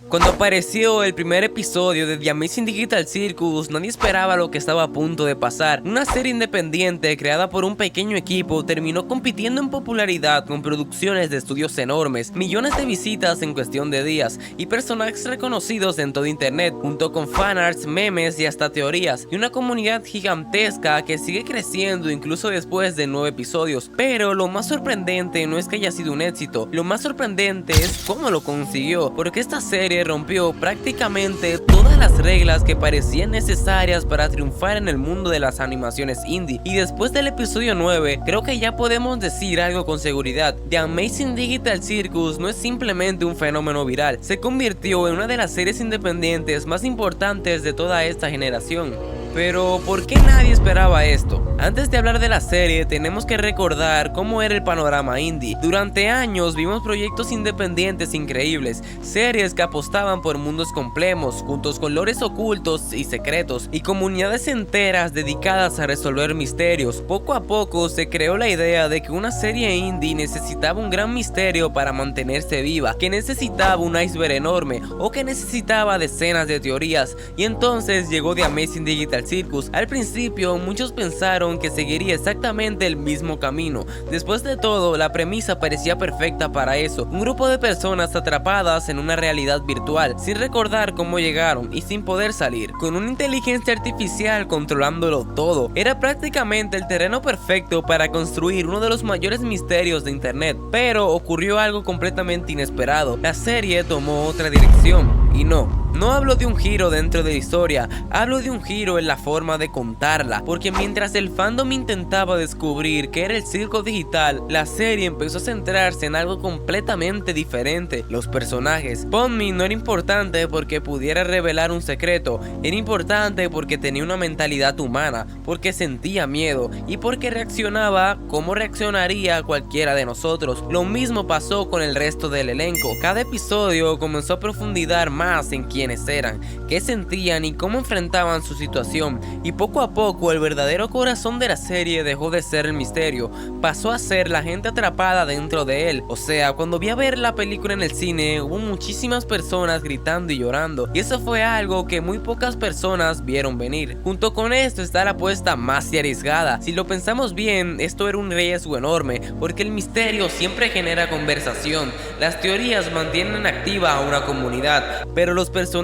Cuando apareció el primer episodio de The Amazing Digital Circus, nadie esperaba lo que estaba a punto de pasar. Una serie independiente creada por un pequeño equipo terminó compitiendo en popularidad con producciones de estudios enormes, millones de visitas en cuestión de días y personajes reconocidos en todo internet, junto con fanarts, memes y hasta teorías, y una comunidad gigantesca que sigue creciendo incluso después de 9 episodios. Pero lo más sorprendente no es que haya sido un éxito, lo más sorprendente es cómo lo consiguió, porque esta serie rompió prácticamente todas las reglas que parecían necesarias para triunfar en el mundo de las animaciones indie. Y después del episodio 9, creo que ya podemos decir algo con seguridad: The Amazing Digital Circus no es simplemente un fenómeno viral, se convirtió en una de las series independientes más importantes de toda esta generación. Pero, ¿por qué nadie esperaba esto? Antes de hablar de la serie, tenemos que recordar cómo era el panorama indie. Durante años vimos proyectos independientes increíbles, series que apostaban por mundos complejos, juntos con lores ocultos y secretos, y comunidades enteras dedicadas a resolver misterios. Poco a poco se creó la idea de que una serie indie necesitaba un gran misterio para mantenerse viva, que necesitaba un iceberg enorme, o que necesitaba decenas de teorías, y entonces llegó The Amazing Digital Circus. Al principio muchos pensaron que seguiría exactamente el mismo camino. Después de todo, la premisa parecía perfecta para eso: un grupo de personas atrapadas en una realidad virtual, sin recordar cómo llegaron y sin poder salir, con una inteligencia artificial controlándolo todo. Era prácticamente el terreno perfecto para construir uno de los mayores misterios de internet. Pero ocurrió algo completamente inesperado: la serie tomó otra dirección. Y no hablo de un giro dentro de la historia, hablo de un giro en la forma de contarla, porque mientras el fandom intentaba descubrir qué era el circo digital, la serie empezó a centrarse en algo completamente diferente: los personajes. Ponmi no era importante porque pudiera revelar un secreto, era importante porque tenía una mentalidad humana, porque sentía miedo y porque reaccionaba como reaccionaría cualquiera de nosotros. Lo mismo pasó con el resto del elenco. Cada episodio comenzó a profundizar más en quiénes eran, qué sentían y cómo enfrentaban su situación, y poco a poco el verdadero corazón de la serie dejó de ser el misterio, pasó a ser la gente atrapada dentro de él. O sea, cuando vi a ver la película en el cine, hubo muchísimas personas gritando y llorando, y eso fue algo que muy pocas personas vieron venir. Junto con esto está la apuesta más arriesgada. Si lo pensamos bien, esto era un riesgo enorme, porque el misterio siempre genera conversación, las teorías mantienen activa a una comunidad, pero los personajes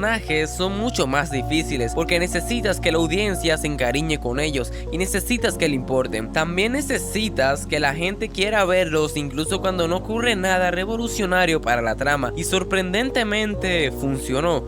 son mucho más difíciles, porque necesitas que la audiencia se encariñe con ellos y necesitas que le importen. También necesitas que la gente quiera verlos incluso cuando no ocurre nada revolucionario para la trama, y sorprendentemente funcionó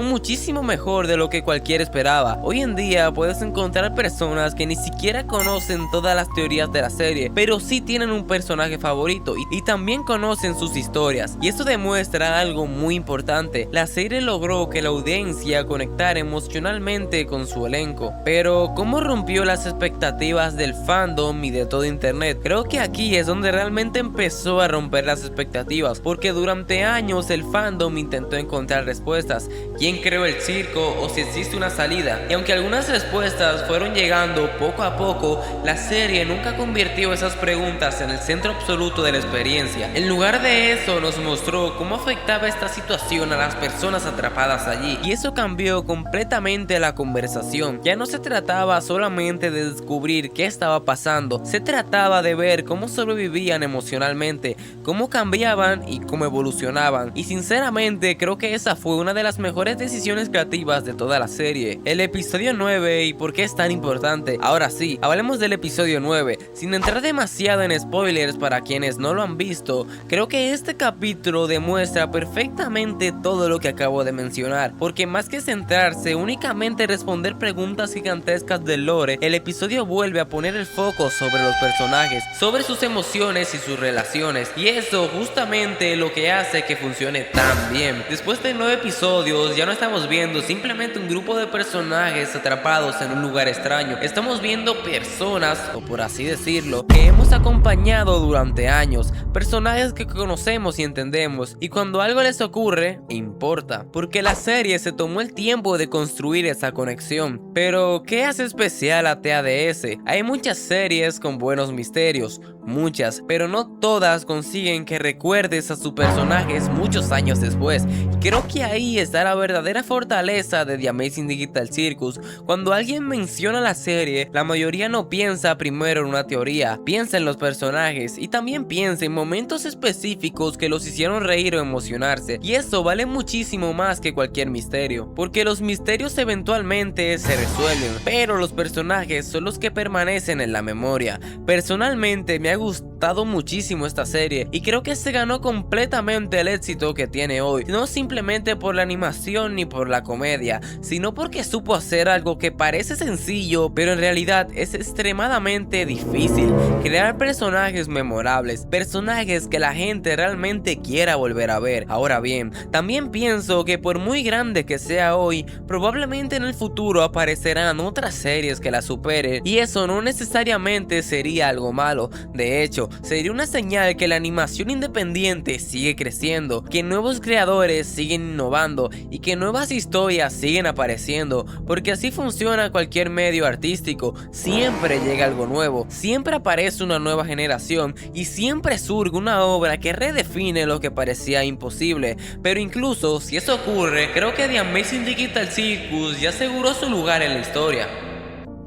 muchísimo mejor de lo que cualquiera esperaba. Hoy en día puedes encontrar personas que ni siquiera conocen todas las teorías de la serie, pero sí tienen un personaje favorito y también conocen sus historias, y esto demuestra algo muy importante: la serie logró que la audiencia conectara emocionalmente con su elenco. Pero ¿cómo rompió las expectativas del fandom y de todo internet? Creo que aquí es donde realmente empezó a romper las expectativas, porque durante años el fandom intentó encontrar respuestas: quién creó el circo o si existe una salida, y aunque algunas respuestas fueron llegando poco a poco, la serie nunca convirtió esas preguntas en el centro absoluto de la experiencia. En lugar de eso, nos mostró cómo afectaba esta situación a las personas atrapadas allí, y eso cambió completamente la conversación. Ya no se trataba solamente de descubrir qué estaba pasando, se trataba de ver cómo sobrevivían emocionalmente, cómo cambiaban y cómo evolucionaban. Y sinceramente creo que esa fue una de las mejores decisiones creativas de toda la serie. El episodio 9 y por qué es tan importante. Ahora sí, hablemos del episodio 9. Sin entrar demasiado en spoilers para quienes no lo han visto, creo que este capítulo demuestra perfectamente todo lo que acabo de mencionar, porque más que centrarse únicamente en responder preguntas gigantescas del lore, el episodio vuelve a poner el foco sobre los personajes, sobre sus emociones y sus relaciones, y eso justamente lo que hace que funcione tan bien. Después de 9 episodios ya no estamos viendo simplemente un grupo de personajes atrapados en un lugar extraño, estamos viendo personas, o por así decirlo, que hemos hemos acompañado durante años, personajes que conocemos y entendemos, y cuando algo les ocurre, importa, porque la serie se tomó el tiempo de construir esa conexión. Pero, ¿qué hace especial a TADS? Hay muchas series con buenos misterios, muchas, pero no todas consiguen que recuerdes a sus personajes muchos años después. Y creo que ahí está la verdadera fortaleza de The Amazing Digital Circus. Cuando alguien menciona la serie, la mayoría no piensa primero en una teoría, piensa en los personajes y también piensa en momentos específicos que los hicieron reír o emocionarse. Y eso vale muchísimo más que cualquier misterio, porque los misterios eventualmente se resuelven, pero los personajes son los que permanecen en la memoria. Personalmente me ha gustado muchísimo esta serie y creo que se ganó completamente el éxito que tiene hoy, no simplemente por la animación ni por la comedia, sino porque supo hacer algo que parece sencillo, pero en realidad es extremadamente difícil: crear personajes memorables, personajes que la gente realmente quiera volver a ver. Ahora bien, también pienso que por muy grande que sea hoy, probablemente en el futuro aparecerán otras series que la superen, y eso no necesariamente sería algo malo. De hecho, sería una señal que la animación independiente sigue creciendo, que nuevos creadores siguen innovando y que nuevas historias siguen apareciendo, porque así funciona cualquier medio artístico. Siempre llega algo nuevo, siempre aparece una nueva generación y siempre surge una obra que redefine lo que parecía imposible. Pero incluso si eso ocurre, creo que The Amazing Digital Circus ya aseguró su lugar en la historia.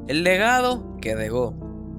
El legado que dejó.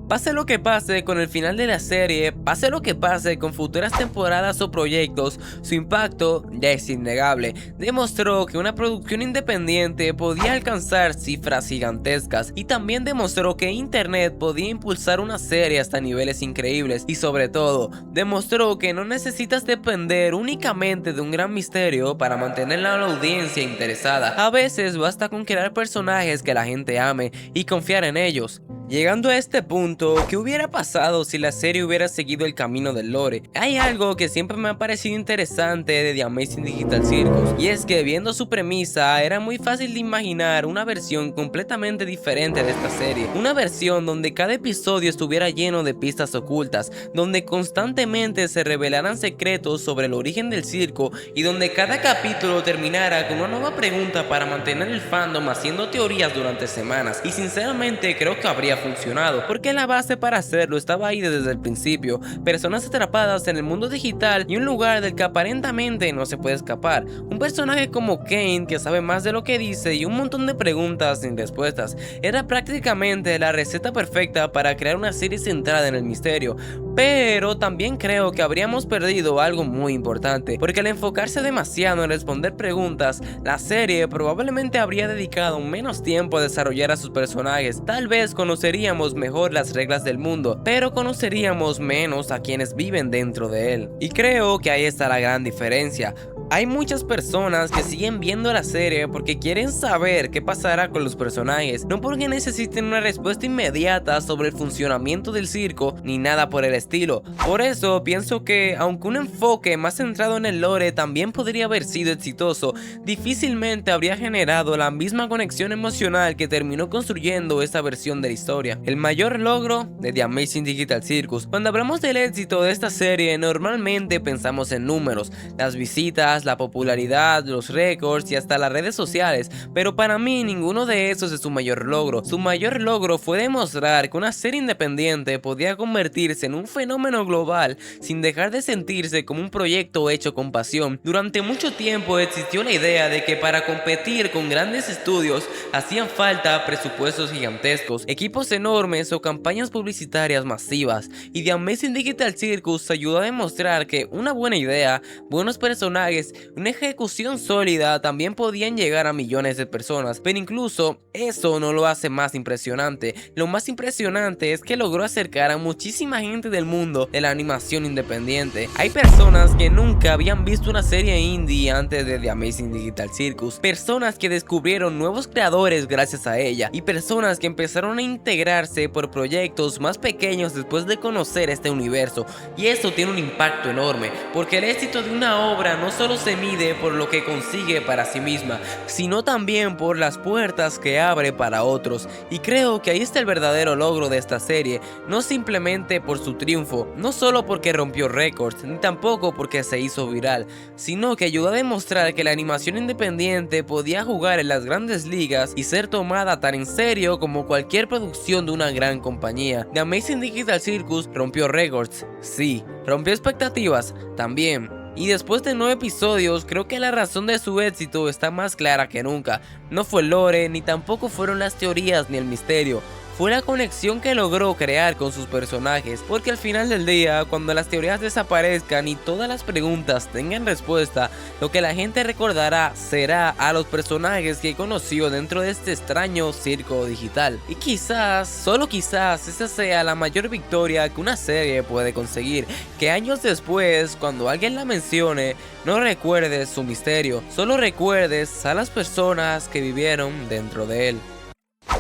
Pase lo que pase con el final de la serie, pase lo que pase con futuras temporadas o proyectos, su impacto ya es innegable. Demostró que una producción independiente podía alcanzar cifras gigantescas, y también demostró que internet podía impulsar una serie hasta niveles increíbles, y sobre todo, demostró que no necesitas depender únicamente de un gran misterio para mantener a la audiencia interesada. A veces basta con crear personajes que la gente ame y confiar en ellos. Llegando a este punto, ¿qué hubiera pasado si la serie hubiera seguido el camino del lore? Hay algo que siempre me ha parecido interesante de The Amazing Digital Circus, y es que viendo su premisa era muy fácil de imaginar una versión completamente diferente de esta serie. Una versión donde cada episodio estuviera lleno de pistas ocultas, donde constantemente se revelaran secretos sobre el origen del circo, y donde cada capítulo terminara con una nueva pregunta para mantener el fandom haciendo teorías durante semanas. Y sinceramente creo que habría funcionado, porque la base para hacerlo estaba ahí desde el principio: personas atrapadas en el mundo digital y un lugar del que aparentemente no se puede escapar, un personaje como Kane que sabe más de lo que dice y un montón de preguntas sin respuestas. Era prácticamente la receta perfecta para crear una serie centrada en el misterio. Pero también creo que habríamos perdido algo muy importante, porque al enfocarse demasiado en responder preguntas, la serie probablemente habría dedicado menos tiempo a desarrollar a sus personajes. Tal vez conoceríamos mejor las reglas del mundo, pero conoceríamos menos a quienes viven dentro de él. Y creo que ahí está la gran diferencia. Hay muchas personas que siguen viendo la serie porque quieren saber qué pasará con los personajes, no porque necesiten una respuesta inmediata sobre el funcionamiento del circo ni nada por el estilo. Por eso pienso que, aunque un enfoque más centrado en el lore también podría haber sido exitoso, difícilmente habría generado la misma conexión emocional que terminó construyendo esta versión de la historia. El mayor logro de The Amazing Digital Circus. Cuando hablamos del éxito de esta serie, normalmente pensamos en números, las visitas, la popularidad, los récords y hasta las redes sociales, pero para mí ninguno de esos es su mayor logro. Su mayor logro fue demostrar que una serie independiente podía convertirse en un fenómeno global sin dejar de sentirse como un proyecto hecho con pasión. Durante mucho tiempo existió la idea de que para competir con grandes estudios hacían falta presupuestos gigantescos, equipos enormes o campañas publicitarias masivas, y The Amazing Digital Circus ayudó a demostrar que una buena idea, buenos personajes, una ejecución sólida también podían llegar a millones de personas. Pero incluso eso no lo hace más impresionante. Lo más impresionante es que logró acercar a muchísima gente del mundo de la animación independiente. Hay personas que nunca habían visto una serie indie antes de The Amazing Digital Circus, personas que descubrieron nuevos creadores gracias a ella, y personas que empezaron a integrarse por proyectos más pequeños después de conocer este universo. Y eso tiene un impacto enorme, porque el éxito de una obra no solo se mide por lo que consigue para sí misma, sino también por las puertas que abre para otros. Y creo que ahí está el verdadero logro de esta serie, no simplemente por su triunfo, no solo porque rompió récords, ni tampoco porque se hizo viral, sino que ayudó a demostrar que la animación independiente podía jugar en las grandes ligas y ser tomada tan en serio como cualquier producción de una gran compañía. The Amazing Digital Circus rompió récords, sí, rompió expectativas también. Y después de 9 episodios, creo que la razón de su éxito está más clara que nunca. No fue el lore, ni tampoco fueron las teorías ni el misterio. Fue la conexión que logró crear con sus personajes, porque al final del día, cuando las teorías desaparezcan y todas las preguntas tengan respuesta, lo que la gente recordará será a los personajes que conoció dentro de este extraño circo digital. Y quizás, solo quizás, esa sea la mayor victoria que una serie puede conseguir, que años después, cuando alguien la mencione, no recuerdes su misterio, solo recuerdes a las personas que vivieron dentro de él.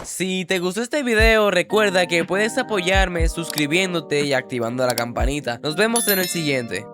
Si te gustó este video, recuerda que puedes apoyarme suscribiéndote y activando la campanita. Nos vemos en el siguiente.